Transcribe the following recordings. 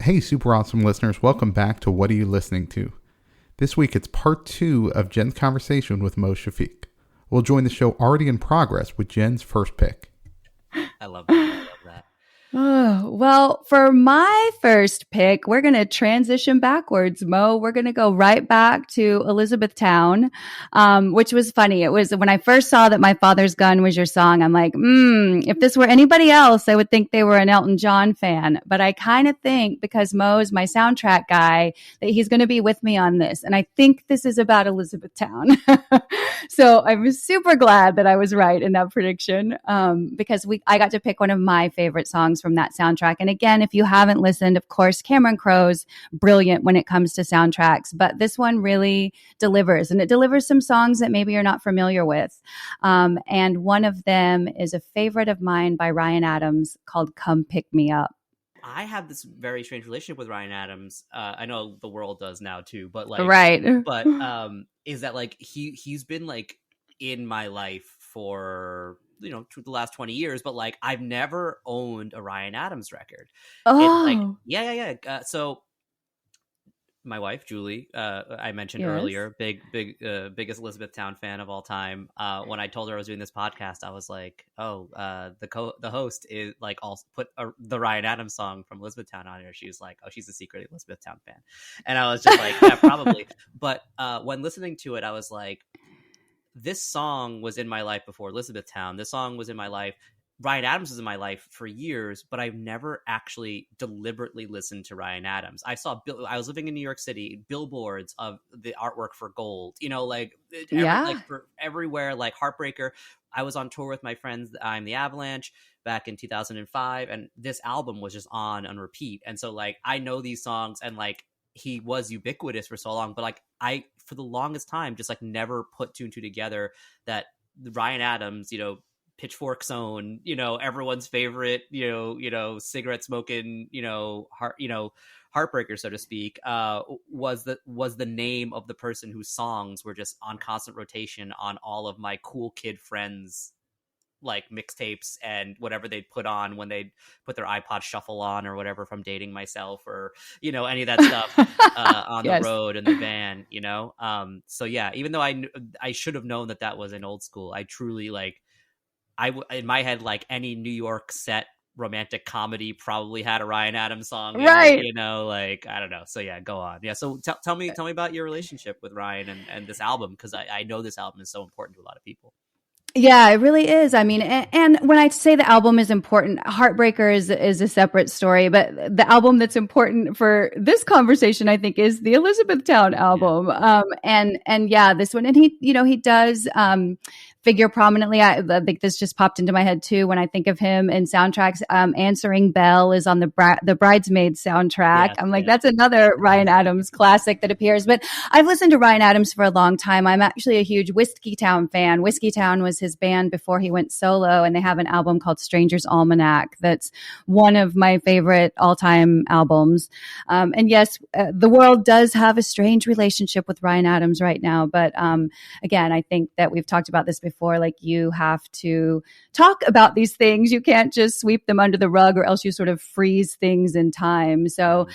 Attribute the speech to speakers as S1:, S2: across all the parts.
S1: Hey, super awesome listeners. Welcome back to What Are You Listening To? This week, it's part 2 of Jenn's conversation with Shafeek. We'll join the show already in progress with Jenn's first pick.
S2: I love that. I love that.
S3: Oh, well, for my first pick, we're going to transition backwards, Mo. We're going to go right back to Elizabethtown, which was funny. It was when I first saw that My Father's Gun was your song, I'm like, if this were anybody else, I would think they were an Elton John fan. But I kind of think because Mo is my soundtrack guy, that he's going to be with me on this. And I think this is about Elizabethtown. So I'm super glad that I was right in that prediction, because I got to pick one of my favorite songs from that soundtrack. And again, if you haven't listened, of course, Cameron Crowe's brilliant when it comes to soundtracks, but this one really delivers, and it delivers some songs that maybe you're not familiar with. And one of them is a favorite of mine by Ryan Adams called Come Pick Me Up.
S2: I have this very strange relationship with Ryan Adams. I know the world does now too, but is that like he's been like in my life for the last 20 years, but like I've never owned a Ryan Adams record. So my wife Julie, I mentioned earlier, biggest Elizabethtown fan of all time. When I told her I was doing this podcast, I was like, the host is like also put the Ryan Adams song from Elizabethtown on here. She was like, oh, she's a secret Elizabethtown fan, and I was just like, yeah, probably. But when listening to it, I was like, this song was in my life before Elizabethtown. This song was in my life. Ryan Adams was in my life for years, but I've never actually deliberately listened to Ryan Adams. I was living in New York City, billboards of the artwork for Gold, for everywhere, like Heartbreaker. I was on tour with my friends, I'm the Avalanche, back in 2005. And this album was just on repeat. And so like, I know these songs, and like, he was ubiquitous for so long, but like I, for the longest time, just like never put two and two together that Ryan Adams, Pitchfork Zone, everyone's favorite, cigarette smoking, heartbreaker, so to speak, was the name of the person whose songs were just on constant rotation on all of my cool kid friends, like mixtapes and whatever they'd put on when they'd put their iPod shuffle on or whatever from Dating Myself or, any of that stuff on the road in the van, So yeah, even though I should have known that was an old school, I truly like, in my head, like any New York set romantic comedy probably had a Ryan Adams song,
S3: right?
S2: Like, I don't know. So yeah, go on. Yeah. So tell me about your relationship with Ryan and this album, because I know this album is so important to a lot of people.
S3: Yeah, it really is. I mean, and when I say the album is important, Heartbreaker is a separate story, but the album that's important for this conversation, I think, is the Elizabethtown album. Yeah. And yeah, this one, and he does, figure prominently. I think this just popped into my head too when I think of him in soundtracks. Answering Bell is on the Bridesmaids soundtrack. I'm like, that's another Ryan Adams classic that appears. But I've listened to Ryan Adams for a long time. I'm actually a huge Whiskeytown fan. Whiskeytown was his band before he went solo, and they have an album called Stranger's Almanac that's one of my favorite all-time albums. And yes, the world does have a strange relationship with Ryan Adams right now. But again, I think that we've talked about this before. Like, you have to talk about these things. You can't just sweep them under the rug, or else you sort of freeze things in time. So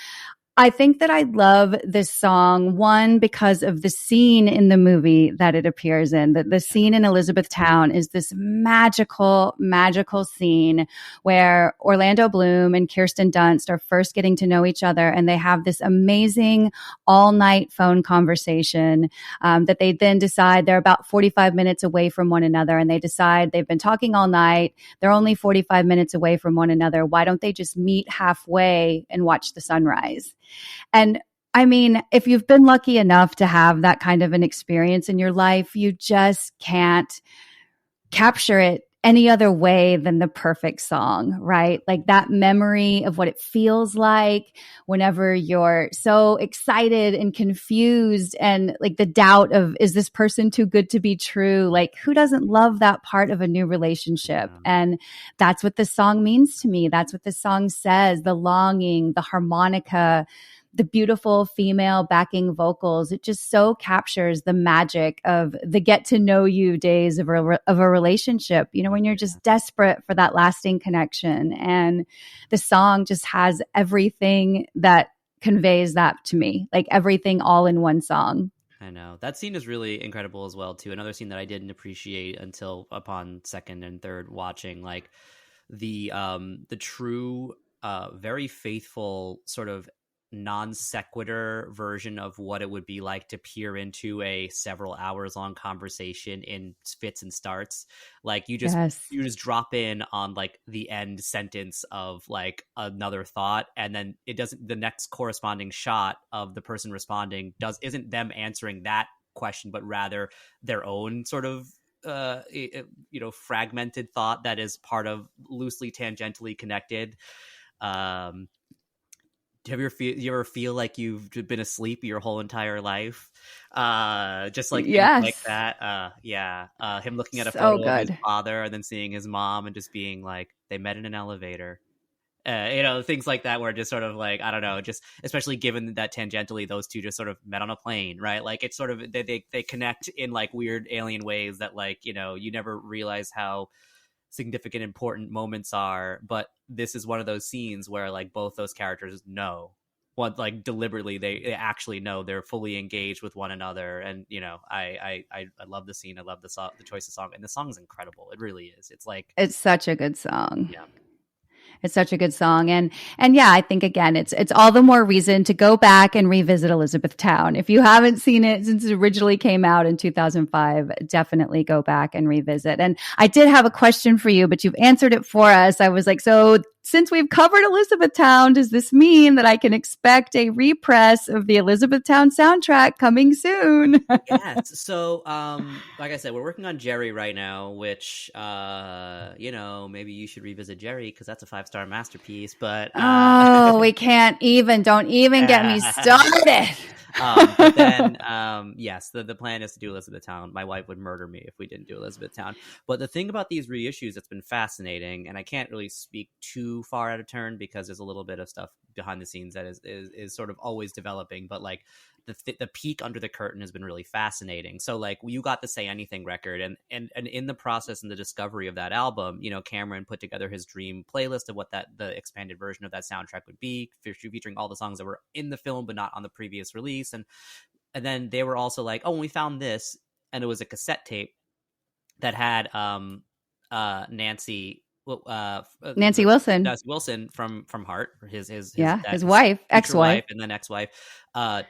S3: I think that I love this song, one, because of the scene in the movie that it appears in. The scene in Elizabethtown is this magical, magical scene where Orlando Bloom and Kirsten Dunst are first getting to know each other, and they have this amazing all-night phone conversation that they then decide they're about 45 minutes away from one another, and they decide they've been talking all night. They're only 45 minutes away from one another. Why don't they just meet halfway and watch the sunrise? And I mean, if you've been lucky enough to have that kind of an experience in your life, you just can't capture it any other way than the perfect song, right? Like that memory of what it feels like whenever you're so excited and confused, and like the doubt of, is this person too good to be true? Like, who doesn't love that part of a new relationship? And that's what this song means to me. That's what this song says, the longing, the harmonica, the beautiful female backing vocals. It just so captures the magic of the get to know you days of a relationship, you know, when you're just desperate for that lasting connection. And the song just has everything that conveys that to me, like everything all in one song.
S2: I know that scene is really incredible as well too. Another scene that I didn't appreciate until upon second and third watching, like the true very faithful sort of non sequitur version of what it would be like to peer into a several hours long conversation in fits and starts. Like you just drop in on like the end sentence of like another thought, and then it doesn't, the next corresponding shot of the person responding isn't them answering that question, but rather their own sort of fragmented thought that is part of loosely tangentially connected. Do you ever feel like you've been asleep your whole entire life? Just like things like that. Him looking at a photo of his father and then seeing his mom and just being like, they met in an elevator. Things like that where just sort of like, I don't know, just especially given that tangentially those two just sort of met on a plane, right? Like it's sort of, they connect in like weird alien ways that like, you never realize how significant, important moments are. But this is one of those scenes where like both those characters know what, like deliberately they actually know they're fully engaged with one another. And I love the scene. I love the choice of song, and the song is incredible. It really is. It's such a good song.
S3: Yeah. It's such a good song. And yeah, I think again, it's all the more reason to go back and revisit Elizabethtown. If you haven't seen it since it originally came out in 2005, definitely go back and revisit. And I did have a question for you, but you've answered it for us. I was like, so since we've covered Elizabethtown, does this mean that I can expect a repress of the Elizabethtown soundtrack coming soon?
S2: Yes. So, like I said, we're working on Jerry right now, which, maybe you should revisit Jerry because that's a 5-star masterpiece. But
S3: we can't even. Don't even get me started.
S2: But then, yes, the plan is to do Elizabethtown. My wife would murder me if we didn't do Elizabethtown. But the thing about these reissues that's been fascinating, and I can't really speak too far out of turn because there's a little bit of stuff behind the scenes that is sort of always developing, but like the peek under the curtain has been really fascinating. So like you got the Say Anything record, and in the process and the discovery of that album, Cameron put together his dream playlist of what the expanded version of that soundtrack would be, featuring all the songs that were in the film but not on the previous release. And then they were also like, oh, we found this, and it was a cassette tape that had Nancy Wilson from Heart, his
S3: wife, ex-wife,
S2: and then ex-wife,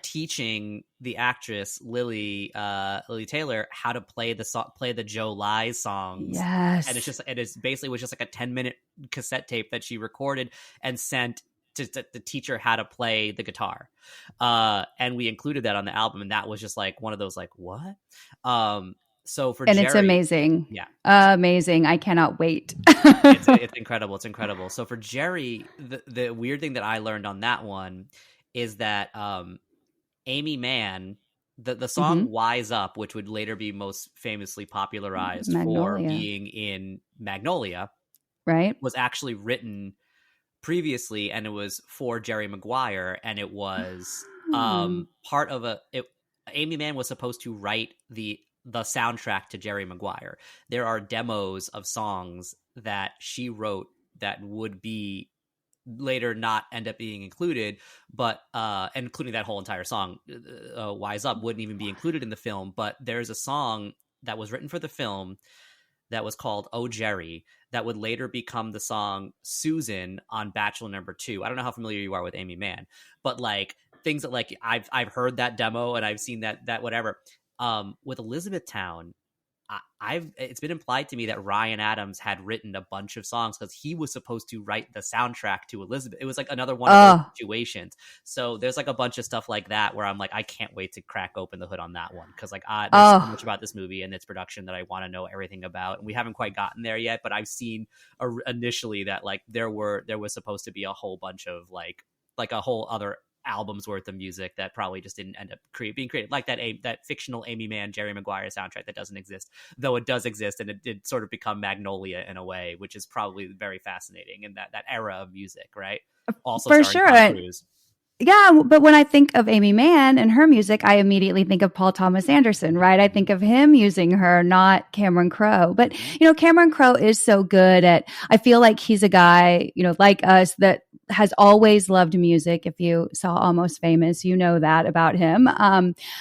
S2: teaching the actress Lily Taylor how to play the Joe Lies songs.
S3: Yes,
S2: and it's basically was just like a 10-minute cassette tape that she recorded and sent to teach her how to play the guitar. And we included that on the album, and that was just like one of those like, what? So for Jerry,
S3: it's amazing.
S2: Yeah.
S3: Amazing. I cannot wait.
S2: It's incredible. It's incredible. So for Jerry, the weird thing that I learned on that one is that Amy Mann, the song Wise Up, which would later be most famously popularized for being in Magnolia,
S3: right,
S2: was actually written previously, and it was for Jerry Maguire, and it was part of Amy Mann was supposed to write the soundtrack to Jerry Maguire. There are demos of songs that she wrote that would be later not end up being included, but including that whole entire song, Wise Up, wouldn't even be included in the film. But there's a song that was written for the film that was called Oh Jerry that would later become the song Susan on Bachelor Number 2. I don't know how familiar you are with Amy Mann, but like things that like I've heard that demo and I've seen that whatever. With Elizabethtown, it's been implied to me that Ryan Adams had written a bunch of songs because he was supposed to write the soundtrack to Elizabeth. It was like another one of those situations. So there's like a bunch of stuff like that where I'm like, I can't wait to crack open the hood on that one because like there's so much about this movie and its production that I want to know everything about. And we haven't quite gotten there yet, but I've seen initially that like there was supposed to be a whole bunch of like a whole other albums worth of music that probably just didn't end up being created, like that fictional Amy Mann Jerry Maguire soundtrack that doesn't exist, though it does exist, and it did sort of become Magnolia in a way, which is probably very fascinating in that era of music, right? Also
S3: for sure.
S2: Tom Cruise.
S3: Yeah, but when I think of Amy Mann and her music, I immediately think of Paul Thomas Anderson, right? I think of him using her, not Cameron Crowe. But, Cameron Crowe is so good I feel like he's a guy, like us that has always loved music. If you saw Almost Famous, you know that about him.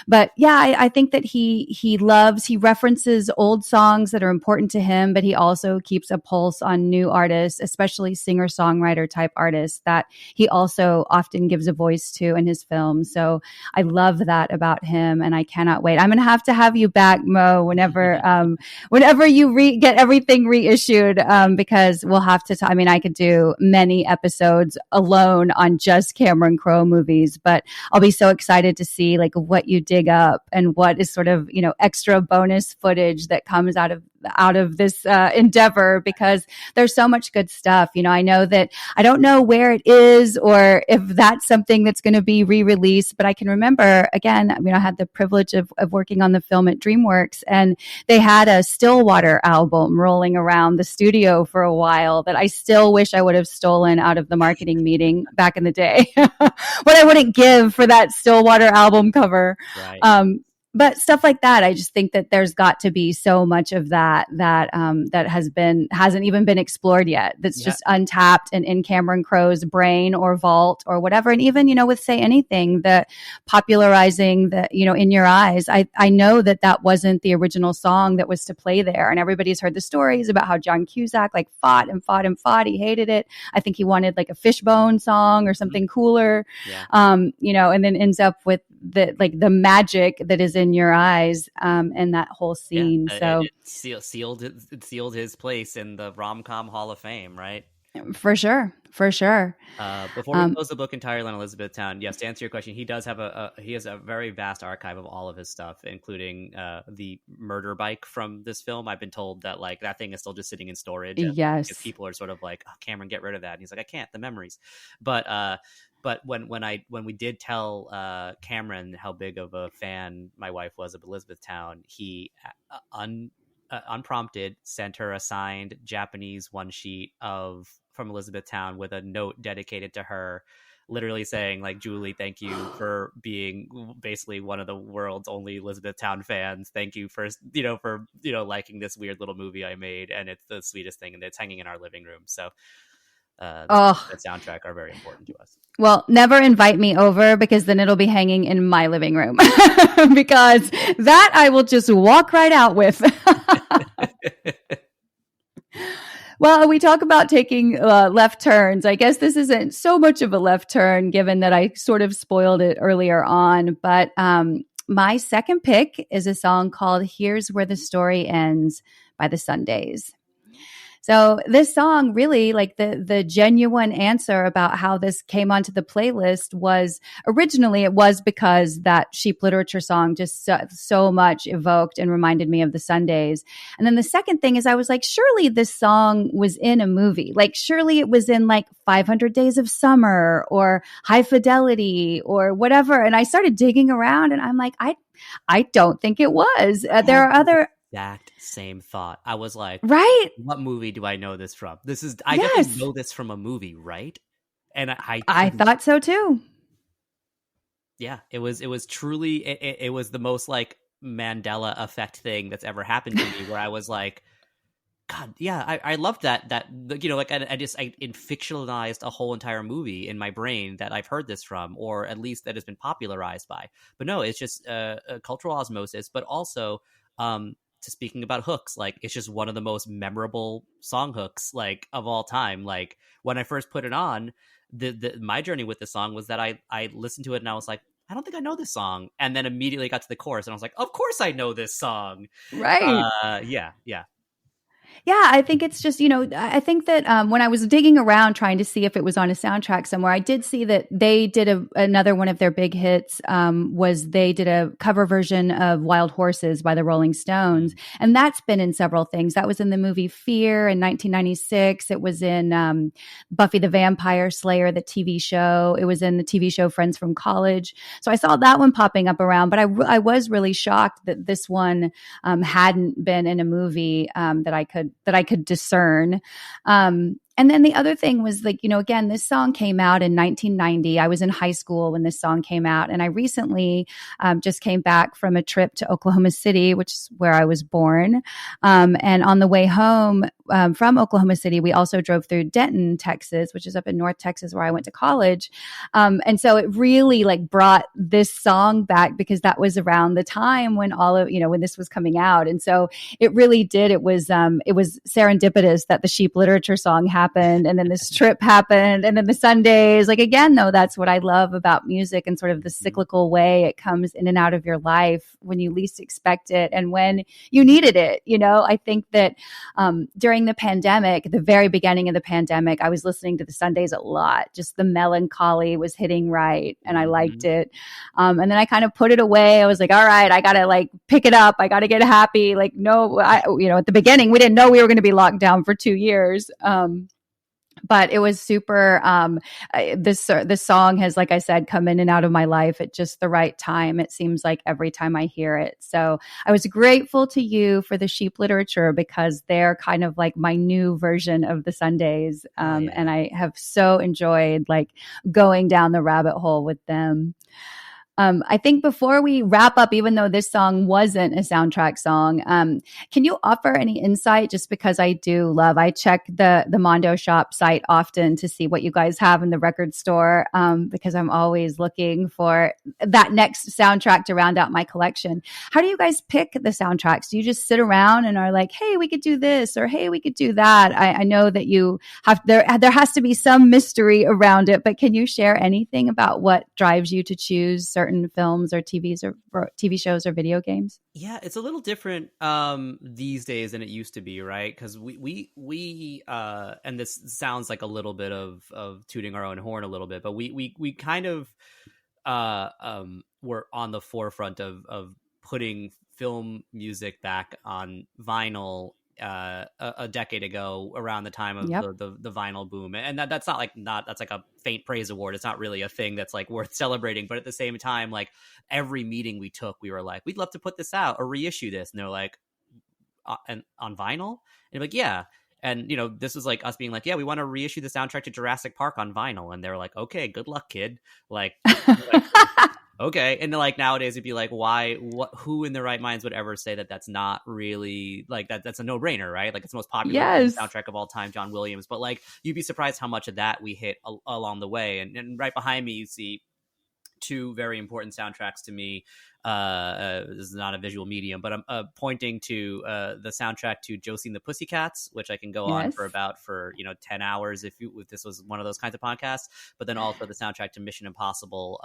S3: But yeah, I think that he references old songs that are important to him, but he also keeps a pulse on new artists, especially singer-songwriter type artists that he also often gives a voice to in his films. So I love that about him, and I cannot wait. I'm going to have you back, Mo, whenever you get everything reissued, because we'll have to. I could do many episodes alone on just Cameron Crowe movies, but I'll be so excited to see like what you dig up and what is sort of extra bonus footage that comes out of this endeavor, because there's so much good stuff. I know that I don't know where it is or if that's something that's going to be re-released, but I can remember, again, I had the privilege of working on the film at DreamWorks, and they had a Stillwater album rolling around the studio for a while that I still wish I would have stolen out of the marketing meeting back in the day. What I wouldn't give for that Stillwater album cover.
S2: Right.
S3: But stuff like that, I just think that there's got to be so much of that hasn't even been explored yet. That's just untapped and in Cameron Crowe's brain or vault or whatever. And even, with Say Anything, the popularizing the, In Your Eyes. I know that wasn't the original song that was to play there. And everybody's heard the stories about how John Cusack like fought and fought and fought. He hated it. I think he wanted like a Fishbone song or something cooler. Yeah. And then ends up with the magic that is in Your Eyes, and that whole scene. So
S2: it sealed his place in the rom-com Hall of Fame, right?
S3: For sure.
S2: Before we close the book entirely on Elizabethtown, yes, to answer your question, he does have he has a very vast archive of all of his stuff, including the murder bike from this film. I've been told that like that thing is still just sitting in storage.
S3: Yes,
S2: because people are sort of like, oh, Cameron, get rid of that, and he's like, I can't, the memories. But when we did tell Cameron how big of a fan my wife was of Elizabethtown, he unprompted sent her a signed Japanese one sheet from Elizabethtown with a note dedicated to her, literally saying like, Julie, thank you for being basically one of the world's only Elizabethtown fans. Thank you for liking this weird little movie I made, and it's the sweetest thing, and it's hanging in our living room. So the soundtrack are very important to us.
S3: Well, never invite me over, because then it'll be hanging in my living room because that I will just walk right out with. Well, we talk about taking left turns. I guess this isn't so much of a left turn, given that I sort of spoiled it earlier on. But my second pick is a song called Here's Where the Story Ends by the Sundays. So this song, really, like the genuine answer about how this came onto the playlist was originally it was because that sheep literature song just so much evoked and reminded me of the Sundays. And then the second thing is I was like, surely this song was in a movie. Like surely it was in like 500 Days of Summer or High Fidelity or whatever. And I started digging around and I'm like, I don't think it was. There are other...
S2: Exact same thought. I was like,
S3: right?
S2: What movie do I know this from? I definitely know this from a movie, right? And
S3: I thought so too.
S2: Yeah, it was truly it was the most like Mandela effect thing that's ever happened to me, where I was like, God, yeah, I loved that like I fictionalized a whole entire movie in my brain that I've heard this from, or at least that has been popularized by. But no, it's just a cultural osmosis, but also to speaking about hooks, like it's just one of the most memorable song hooks like of all time. Like when I first put it on, my journey with the song was that I listened to it and I was like, I don't think I know this song, and then immediately got to the chorus and I was like, of course I know this song.
S3: Right.
S2: Yeah.
S3: Yeah, I think it's just, I think that when I was digging around trying to see if it was on a soundtrack somewhere, I did see that they did another one of their big hits was they did a cover version of Wild Horses by the Rolling Stones. And that's been in several things. That was in the movie Fear in 1996. It was in Buffy the Vampire Slayer, the TV show. It was in the TV show Friends from College. So I saw that one popping up around, but I was really shocked that this one hadn't been in a movie that I could discern. And then the other thing was like, again, this song came out in 1990. I was in high school when this song came out. And I recently just came back from a trip to Oklahoma City, which is where I was born. And on the way home from Oklahoma City, we also drove through Denton, Texas, which is up in North Texas where I went to college. And so it really like brought this song back because that was around the time when when this was coming out. And so it really did. It was serendipitous that the sheep literature song happened, and then this trip happened, and then the Sundays. Like, again, though, that's what I love about music and sort of the cyclical way it comes in and out of your life when you least expect it and when you needed it. I think that during the pandemic, the very beginning of the pandemic, I was listening to the Sundays a lot. Just the melancholy was hitting right, and I liked it. And then I kind of put it away. I was like, all right, I got to like pick it up. I got to get happy. Like, no, at the beginning, we didn't know we were going to be locked down for 2 years. But it was super. This song has, like I said, come in and out of my life at just the right time. It seems like every time I hear it. So I was grateful to you for the sheep literature because they're kind of like my new version of the Sundays. And I have so enjoyed like going down the rabbit hole with them. I think before we wrap up, even though this song wasn't a soundtrack song, can you offer any insight? Just because I check the Mondo shop site often to see what you guys have in the record store, because I'm always looking for that next soundtrack to round out my collection. How do you guys pick the soundtracks? Do you just sit around and are like, hey, we could do this, or hey, we could do that? I know that you have, there has to be some mystery around it, but can you share anything about what drives you to choose certain films or TV shows or video games?
S2: Yeah, it's a little different these days than it used to be, right? Because we and this sounds like a little bit of tooting our own horn a little bit, but we kind of were on the forefront of putting film music back on vinyl a decade ago, around the time of the vinyl boom. And that's that's like a faint praise award. It's not really a thing that's like worth celebrating, but at the same time, like every meeting we took, we were like, we'd love to put this out or reissue this. And they're like, and on vinyl? And like, yeah. And, this was like us being like, yeah, we want to reissue the soundtrack to Jurassic Park on vinyl. And they're like, okay, good luck, kid. Like okay. And then like nowadays it'd be like, who in their right minds would ever say that that's not really like that's a no-brainer, right? Like it's the most popular soundtrack of all time, John Williams. But like you'd be surprised how much of that we hit along the way. And right behind me you see two very important soundtracks to me. This is not a visual medium, but I'm pointing to the soundtrack to Josie and the Pussycats, which I can go on for 10 hours if this was one of those kinds of podcasts. But then also the soundtrack to Mission Impossible,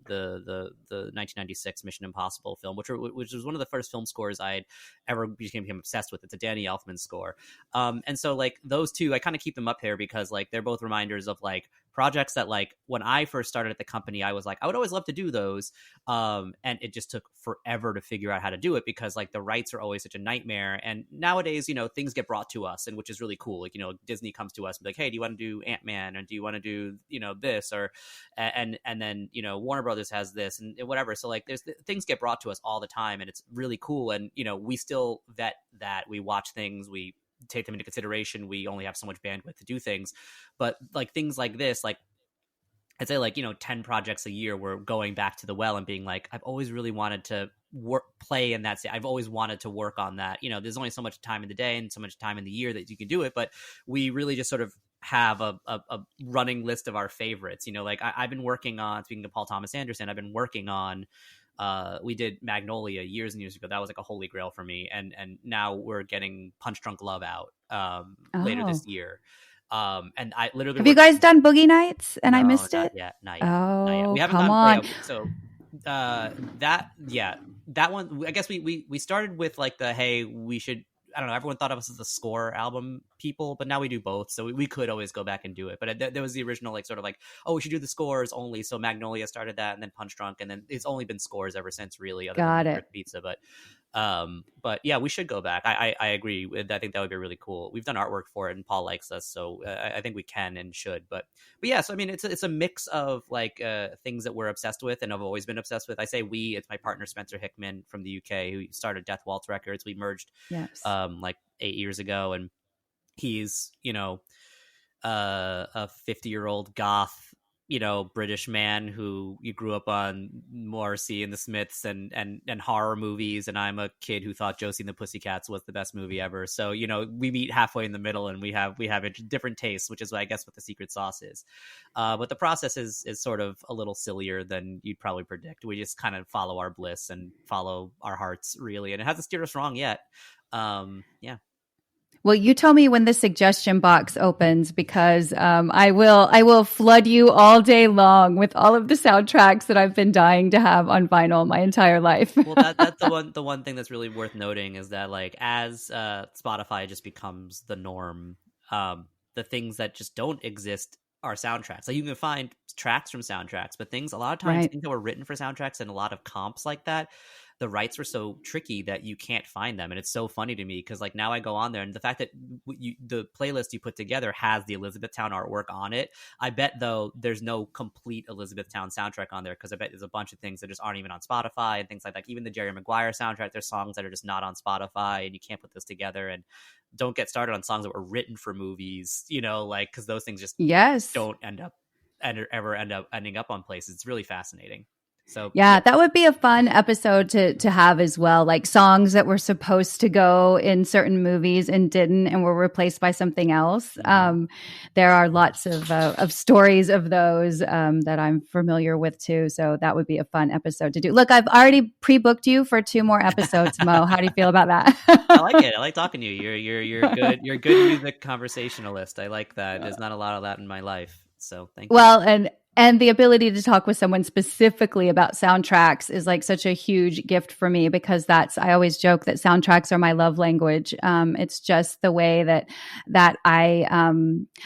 S2: the 1996 Mission Impossible film, which was one of the first film scores I had ever became obsessed with. It's a Danny Elfman score, and so like those two, I kind of keep them up here because like they're both reminders of like projects that like when I first started at the company, I was like, I would always love to do those, and it just took forever to figure out how to do it because like the rights are always such a nightmare. And nowadays, things get brought to us, and which is really cool. Like, Disney comes to us and be like, hey, do you want to do Ant-Man, or do you want to do, this, or and then Warner Brothers has this and whatever. So like things get brought to us all the time, and it's really cool. And we still vet that. We watch things, we take them into consideration. We only have so much bandwidth to do things, but like things like this, like I'd say like 10 projects a year, we're going back to the well and being like, I've always really wanted to play in that. I've always wanted to work on that. There's only so much time in the day and so much time in the year that you can do it, but we really just sort of have a running list of our favorites. Like I've been working on, speaking of Paul Thomas Anderson, I've been working on we did Magnolia years and years ago. That was like a holy grail for me, and now we're getting Punch Drunk Love out later this year. And I literally
S3: have you guys done Boogie Nights? And I missed it.
S2: Not yet.
S3: Oh,
S2: we haven't
S3: come on.
S2: So that one. I guess we started with like the hey, we should. I don't know. Everyone thought of us as the score album people, but now we do both. So we could always go back and do it. But there was the original, like, sort of like, oh, we should do the scores only. So Magnolia started that, and then Punch Drunk, and then it's only been scores ever since, really.
S3: Got it.
S2: Pizza, but yeah, we should go back. I agree. I think that would be really cool. We've done artwork for it, and Paul likes us, so I think we can and should. But yeah, so I mean, it's a mix of like things that we're obsessed with and have always been obsessed with. I say we. It's my partner Spencer Hickman from the UK who started Death Waltz Records. We merged like 8 years ago, and he's a 50-year-old goth, British man who you grew up on Morrissey and the Smiths and horror movies, and I'm a kid who thought Josie and the Pussycats was the best movie ever. So we meet halfway in the middle, and we have a different taste, which is I guess what the secret sauce is. But the process is sort of a little sillier than you'd probably predict. We just kind of follow our bliss and follow our hearts, really, and it hasn't steered us wrong yet. Yeah.
S3: Well, you tell me when the suggestion box opens, because I will flood you all day long with all of the soundtracks that I've been dying to have on vinyl my entire life.
S2: Well, that's the one thing that's really worth noting is that as Spotify just becomes the norm, the things that just don't exist are soundtracks. You can find tracks from soundtracks, but a lot of times things that were written for soundtracks and a lot of comps like that, the rights were so tricky that you can't find them. And it's so funny to me because now I go on there, and the fact that the playlist you put together has the Elizabethtown artwork on it. I bet though there's no complete Elizabethtown soundtrack on there, because I bet there's a bunch of things that just aren't even on Spotify and things like that. Even the Jerry Maguire soundtrack, there's songs that are just not on Spotify, and you can't put this together. And don't get started on songs that were written for movies, because those things just don't ever end up ending up on places. It's really fascinating. So
S3: yeah, that would be a fun episode to have as well. Songs that were supposed to go in certain movies and didn't, and were replaced by something else. There are lots of stories of those that I'm familiar with too. So that would be a fun episode to do. Look, I've already pre-booked you for 2 more episodes, Mo. How do you feel about that?
S2: I like it. I like talking to you. You're good. You're a good music conversationalist. I like that. There's not a lot of that in my life. So thank you.
S3: Well, and the ability to talk with someone specifically about soundtracks is such a huge gift for me, because I always joke that soundtracks are my love language. It's just the way that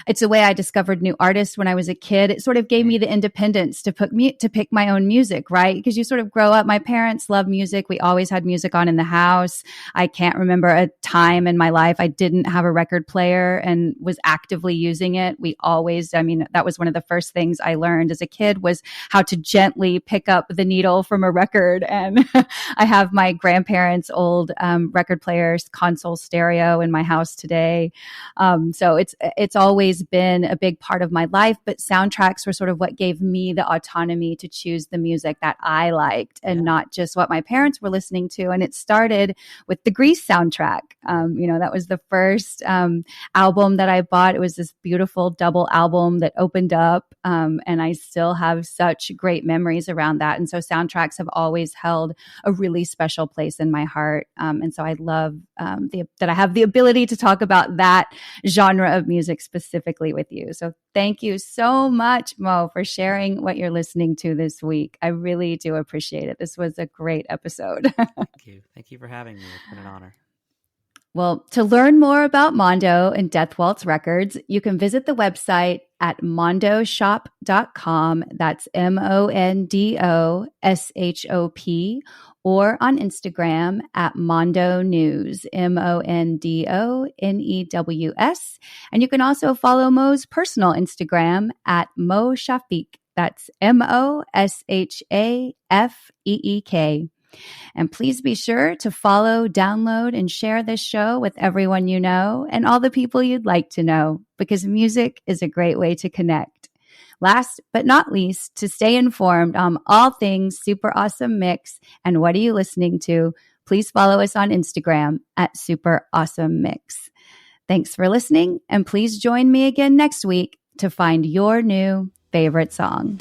S3: it's the way I discovered new artists when I was a kid. It sort of gave me the independence to pick my own music, right? Because you sort of grow up. My parents love music. We always had music on in the house. I can't remember a time in my life I didn't have a record player and was actively using it. That was one of the first things I learned as a kid, was how to gently pick up the needle from a record. And I have my grandparents' old record players console stereo in my house today. So it's always been a big part of my life, but soundtracks were sort of what gave me the autonomy to choose the music that I liked and not just what my parents were listening to. And it started with the Grease soundtrack. That was the first album that I bought. It was this beautiful double album that opened up, and I still have such great memories around that. And so soundtracks have always held a really special place in my heart. And so I love that I have the ability to talk about that genre of music specifically with you. So thank you so much, Mo, for sharing what you're listening to this week. I really do appreciate it. This was a great episode.
S2: Thank you. Thank you for having me. It's been an honor.
S3: Well, to learn more about Mondo and Death Waltz Records, you can visit the website at mondoshop.com. That's MONDOSHOP, or on Instagram at Mondo News, MONDONEWS. And you can also follow Mo's personal Instagram at Mo Shafeek. That's MOSHAFEEK. And please be sure to follow, download, and share this show with everyone you know and all the people you'd like to know, because music is a great way to connect. Last but not least, to stay informed on all things Super Awesome Mix and What Are You Listening To, please follow us on Instagram at Super Awesome Mix. Thanks for listening, and please join me again next week to find your new favorite song.